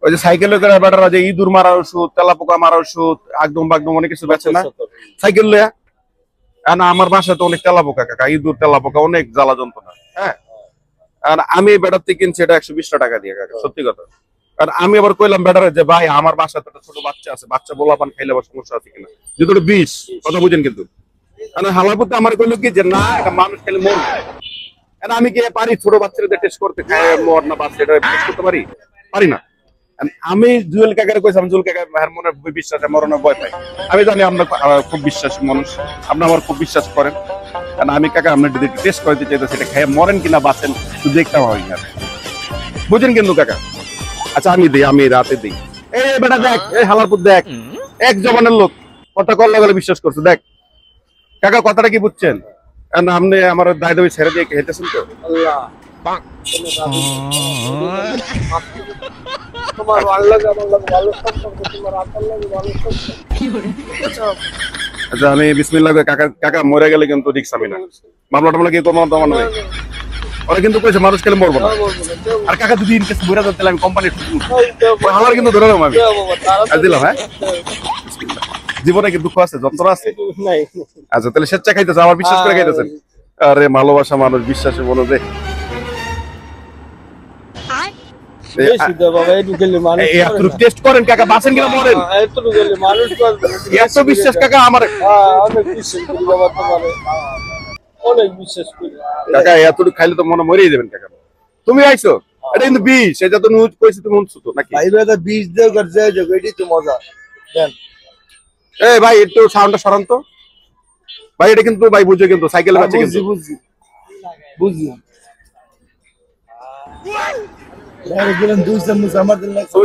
ওই যে সাইকেলে করে বেটারা যে ইঁদুর মারার ওষুধ, তেলাপোকা মারার ওষুধ, আগডম বাগডম অনেক কিছু বেচে না সাইকেল লইয়া। না আমার বাসায় তো অনেক তেলাপোকা কাকা, ইঁদুর তেলাপোকা অনেক জ্বালা যন্ত্রণা। হ্যাঁ, আর আমি বেটার থেকে কিনছি এটা 120 টাকা দিয়ে কাকা, সত্যি কথা। আর আমি আবার কইলাম বেটারে যে ভাই আমার বাসায় তো একটা ছোট বাচ্চা আছে, বাচ্চা পোলাপান খাইলে আবার সমস্যা আছে কিনা, যেহেতু ওটা বিষ, কথা বুঝেন কিন্তু। হালাপুতে আমার কইলো কি যে না এটা মানুষ খেলে মরবে। আমি কি পারি ছোট বাচ্চাদের টেস্ট করতে, খায় মর না বাচ্চা এটা টেস্ট করতে পারি? পারি না। আমি জুয়েল কাকারে কইছিলাম, জুয়েল কাকা ভাইয়ের মনে বিশ্বাস মরণের ভয় পাই। আমি জানি আপনার খুব বিশ্বাসী মানুষ, আপনি আমার খুব বিশ্বাস করেন। কারণ আমি কাকা আপনার যদি টেস্ট করতে চাইতেছি এটা খেয়ে মরেন কিনা বাঁচেন শুধু দেখতাম হয় না, বুঝেন কিন্তু কাকা। আচ্ছা আমি দিই, আমি রাতে দিই। এই বেটা দেখ, এই হালারপুর দেখ, এক জবানের লোক কথা কল লাগালে বিশ্বাস করছে। দেখ কাকা কথাটা কি বুঝছেন? আপনি আমার দায় দাবি ছেড়ে দিয়ে হেঁটেছেন তো। আচ্ছা আমি বিসমিল্লাহ কাকা, কাকা মরে গেলে কিন্তু রিক্স আমি না, মামলা টামলা কি করবো তোমার নয়। ওরা কিন্তু কইছে মানুষ খেলে মরবো না। আর কাকা যদি ইনকেস মরে যান তাহলে আমি কোম্পানি হালার কিন্তু ধরে নেবো আমি। দিলাম হ্যাঁ, জীবনে কি দুঃখ আছে, যন্ত্রণা আছে? আচ্ছা তাহলে স্বেচ্ছা খাইতেছে, আমার বিশ্বাস করে খাইতেছেন। আরে ভালোবাসা মানুষ, বিশ্বাসে বলো যে টেস্ট করেন কাকা, বাঁচেন কিনা মরেন এত বিশ্বাস কাকা আমার। অনেক বিশ্বাস করি কাকা, এতটুকু খাইলে তো মনে মরেই যাবেন কাকা। তুমি আইছো এটা কিন্তু বিষ, এটা তো নিউজ কইছি তুমি শুনছো তো নাকি? ভাই এটা বিষ দিয়ে করছে এটাই তো মজা দেন। এই ভাই একটু সাউন্ডটা সরান তো ভাই, এটা কিন্তু ভাই বুঝে কিন্তু সাইকেলে বাচ্চা কিন্তু বুঝছি বুঝছি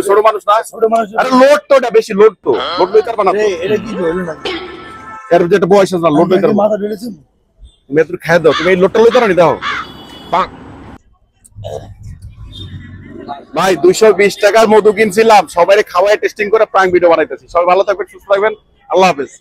ছোট মানুষ না, ছোট মানুষ। আরে লোড তো এটা বেশি, লোড তো লোড লইতে পারবা না তো। এটা কি হলো না এর যেটা বয়স আছে না, লোড লইতে পারবা। মাথা ঢেলেছেন তুমি একটু খাই দাও, তুমি এই লোডটা লইতে পারো নি দাও। ভাই 220 টাকার মধু কিনছিলাম, সবাই খাওয়ায় টেস্টিং করে প্রাইম ভিডিও বানাইতেছি। সবাই ভালো থাকবেন, সুস্থ থাকবেন, আল্লাহ হাফেজ।